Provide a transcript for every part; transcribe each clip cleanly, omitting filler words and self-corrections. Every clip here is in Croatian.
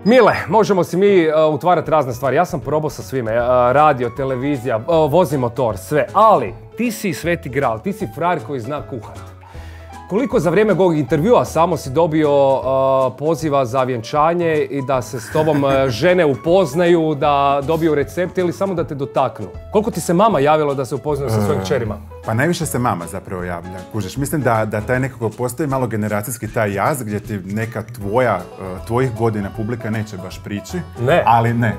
Mile, možemo si mi utvarati razne stvari. Ja sam probao sa svime. Radio, televizija, vozi motor, sve. Ali, ti si sveti gral, ti si frajer koji zna kuhati. Koliko za vrijeme ovog intervjua samo si dobio poziva za vjenčanje i da se s tobom žene upoznaju, da dobiju recepte ili samo da te dotaknu? Koliko ti se mama javilo da se upoznaju sa svojim kćerima? Pa najviše se mama zapravo javlja, kužiš. Mislim da taj nekako postoji malo generacijski taj jaz gdje ti neka tvojih godina publika neće baš prići. Ne. Ali ne.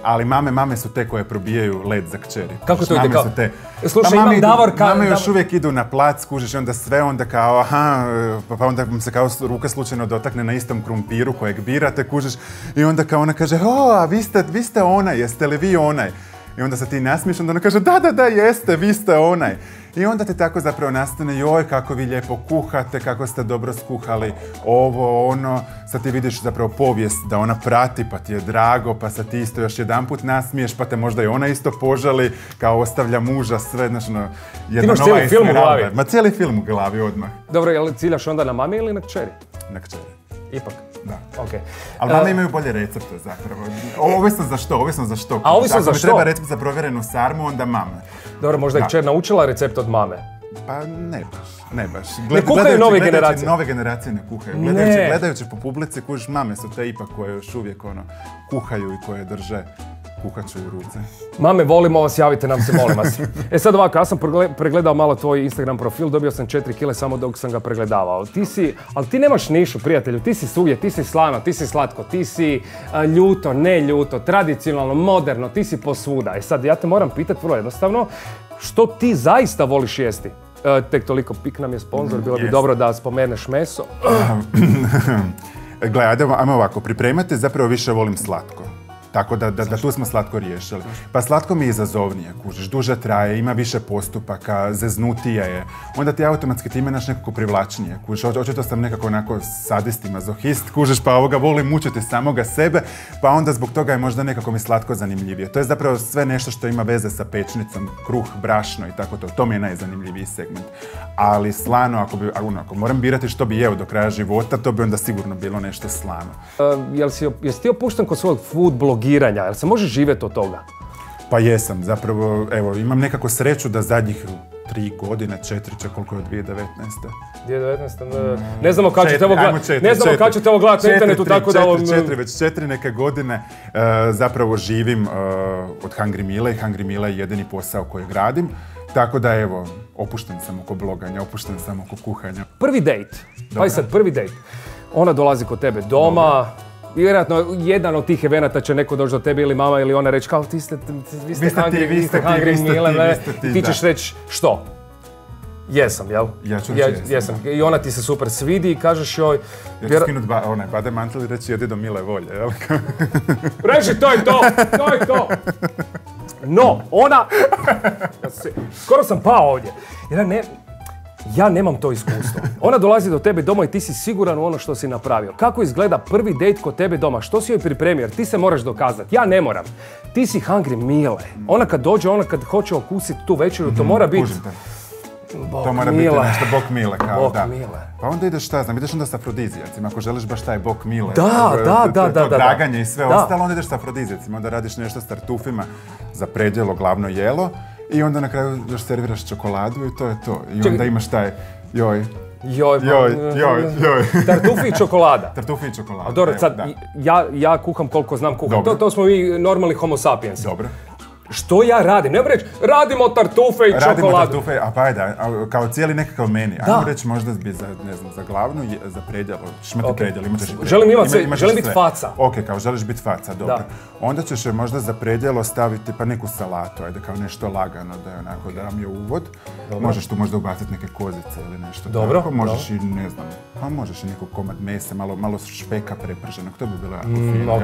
Ali mame su te koje probijaju led za kćeri. Kako to ide kao? Slušaj, imam Davorka... Mame još uvijek idu na plac, kužiš, i onda sve onda kao, pa onda se kao ruka slučajno dotakne na istom krumpiru kojeg birate, kužiš, i onda kao ona kaže, a vi ste onaj, jeste li vi onaj? I onda se ti nasmiješ, onda ona kaže, da, jeste, vi ste onaj. I onda te tako zapravo nastane, joj, kako vi lijepo kuhate, kako ste dobro skuhali ovo, ono. Sad ti vidiš zapravo povijest da ona prati, pa ti je drago, pa sad ti isto još jedanput nasmiješ, pa te možda i ona isto požali, kao ostavlja muža, sve, znači, jedna nova cijeli film u glavi? Ma cijeli film u glavi odmah. Dobro, jel ciljaš onda na mami ili na kćeri? Na kćeri. Ipak? Da. Okay. Ali mame imaju bolje recepte zapravo. Ovisno za što. A ovisno za što? Ako mi treba recept za provjerenu sarmu, onda mama. Dobro, možda je kćer naučila recept od mame? Pa ne baš. Ne kuhaju nove generacije? Nove generacije ne kuhaju. Gledajući po publici, kužiš, mame su te ipak koje još uvijek kuhaju i koje drže kuhaču u ruce. Mame, volimo vas, javite nam se, molim vas. Sad ovako, ja sam pregledao malo tvoj Instagram profil, dobio sam 4 kile samo dok sam ga pregledavao. Ali ti nemaš nišu, prijatelju, ti si svugdje, ti si slano, ti si slatko, ti si ljuto, ne ljuto, tradicionalno, moderno, ti si posvuda. Sad, ja te moram pitati vrlo jednostavno, što ti zaista voliš jesti? Tek toliko, Pik nam je sponzor, bilo bi dobro da spomeneš meso. Gle, ajmo ovako, pripremati, zapravo više volim slatko. Tako da tu smo slatko riješili. Pa slatko mi je izazovnije, kužiš, duže traje, ima više postupaka, zeznutije je. Onda ti automatski time naš nekako privlačnije, kužiš, očito sam nekako onako sadist i mazohist, kužiš, pa volim mučiti samoga sebe, pa onda zbog toga je možda nekako mi slatko zanimljivije. To je zapravo sve nešto što ima veze sa pečnicom, kruh, brašno i tako to. To mi je najzanimljiviji segment. Ali slano, ako moram birati što bi jeo do kraja života, to bi onda sigurno bilo nešto slano. Jesi ti opušten kod svog food blogiranja? Jel se može živjeti od toga? Pa jesam, zapravo, evo, imam nekako sreću da zadnjih 3 godine, 4, koliko je od 2019. 2019. Ne znamo kad ćete ovo gledati. Ne znamo kad ćete ovo gledati na internetu, tako da... Već 4 neke godine zapravo živim od Hungry Mile i Hungry Mile je jedini posao koji radim. Tako da, evo, opušten sam oko bloganja, opušten sam oko kuhanja. Prvi dejt. Pa sad, prvi dejt. Ona dolazi kod tebe doma. Vjerojatno, jedan od tih evenata će neko doći do tebe ili mama ili ona reći kao vi ste Hungry Mile, ti ćeš reći što? Jesam, jel? Ja ću reći jesam. I ona ti se super svidi i kažeš joj... Ja ću skinut bade mantel i reći jedi do mile volje, jel? Reći, to je to! No, ona... Skoro sam pao ovdje. Ja nemam to iskustvo. Ona dolazi do tebe doma i ti si siguran u ono što si napravio. Kako izgleda prvi dejt kod tebe doma? Što si joj pripremio? Jer ti se moraš dokazati. Ja ne moram. Ti si Hungry Mile. Ona kad dođe, ona kad hoće okusiti tu večeru, to mora biti... To mora biti nešto bok mile, kao bok da. Mile. Pa onda ideš, šta znam, ideš onda s afrodizijacima, ako želiš baš taj bok mile. Da. To draganje i sve ostalo, onda ideš s afrodizijacima, onda radiš nešto s tartufima za predjelo, glavno jelo. I onda na kraju još serviraš čokoladu i to je to. I onda imaš taj joj. Tartufi i čokolada. Tartufi i čokolada. A dobro, sad, ja kuham koliko znam kuham. To smo mi normalni homo sapiens. Dobro. Što ja radim? Ne reći, radimo tartufe i čokoladu. Radimo tartufe, a pa ajde, kao cijeli nekakav meni. Ajmo reći možda bi za glavnu, za predjelo, šmati predjelo, imaš predjelo. Želim biti faca. Ok, kao želiš biti faca, dobro. Onda ćeš možda za predjelo staviti pa neku salatu, ajde, kao nešto lagano, da je onako dam je uvod. Možeš tu možda ubaciti neke kozice ili nešto tako. Možeš i, ne znam, pa možeš i neku komad mesa, malo špeka preprženog, to bi bilo jako fino. Ok,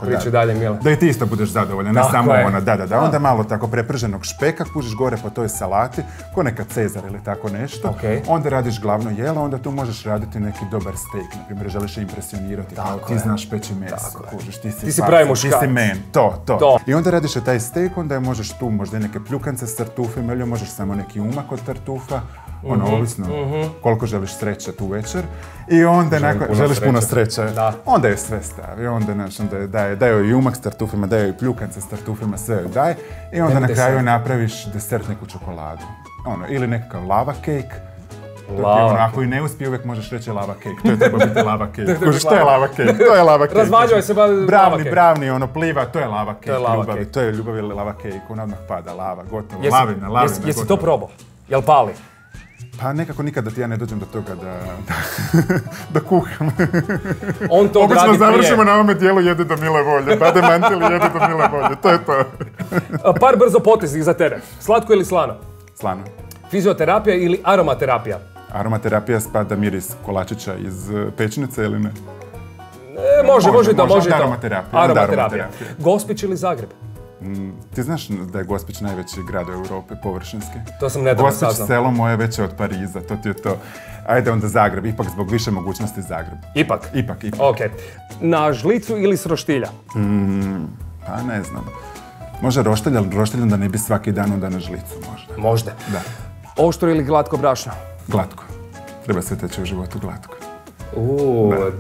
priči dalje, Mile. Da i ti isto budeš zadovoljan, ne samo ona, da. Onda malo tako preprženog špeka, kužiš gore po toj salati, ko neka Cezar ili tako nešto. Onda radiš glavno jelo, onda tu možeš raditi neki dobar steak, na primjer, želiš je impresionirati, kao ti znaš peći meso, kužiš, ti si pravi muškarac, ti si men, to. I onda radiš taj steak, onda možeš tu možda neke pljukance s tartufima ili možeš samo neki umak od tartufa, ovisno koliko želiš sreće tu večer. I onda želiš puno sreće. Onda je sve stavi, onda daje joj jumak s tartufima, daje joj pljukanca s tartufima, sve joj daje. I onda na kraju napraviš desert, neku čokoladu. Ili nekakav lava cake. Ako i ne uspije, uvijek možeš reći lava cake. To je treba biti lava cake. Što je lava cake? To je lava cake. Razvađuje se lava cake. Bravni, pliva, to je lava cake. To je ljubav ili lava cake. Ona odmah pada, lava, gotovo. Lavina, jesi to probao? Jel pali? Pa nekako nikada ti ja ne dođem do toga da kuham. On to odradi prije. Obično završimo na ovome dijelu jede do mile volje. Bade mantili jede do mile volje. To je to. Par brzo poteznih za tebe. Slatko ili slano? Slano. Fizioterapija ili aromaterapija? Aromaterapija spada miris kolačića iz pećnice ili ne? Može i to. Aromaterapija. Gospić ili Zagreb? Ti znaš da je Gospić najveći grad u Europi površinski? To sam nedavno saznao. Gospić selo moje veće od Pariza, to ti je to. Ajde onda Zagreb, ipak zbog više mogućnosti Zagreb. Ipak? Ipak. Ok. Na žlicu ili s roštilja? Pa ne znam. Može roštilj, ali roštilj onda ne bi svaki dan onda na žlicu možda. Možda. Da. Oštro ili glatko brašno? Glatko. Treba sve teći u životu glatko.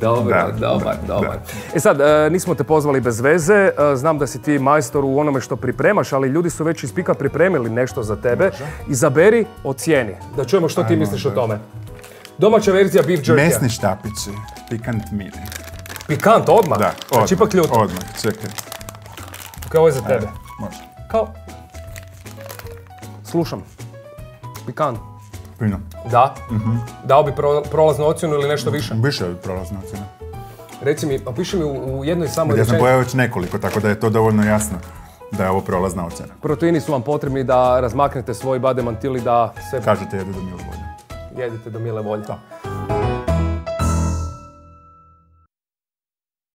Dobar. E sad, nismo te pozvali bez veze, znam da si ti majstor u onome što pripremaš, ali ljudi su već iz pika pripremili nešto za tebe. Izaberi, ocijeni. Da čujemo što ti misliš o tome. Domaća verzija beef jerky. Mesni štapići, pikant mini. Pikant, odmah? Da, znači ipak ljuto. Odmah, čekaj. Kao ovo je za tebe. Može. Kao? Slušam. Pikant. Fino. Da? Dao bi prolaznu ocjenu ili nešto više? Više bi prolaznu ocjenu. Reci mi, piši mi u jednoj samoj rečenici. Ja sam pojao već nekoliko, tako da je to dovoljno jasno da je ovo prolazna ocjena. Proteini su vam potrebni da razmaknete svoj bade mantili da se... Kažete jede do mile volje. Jedite do mile volje.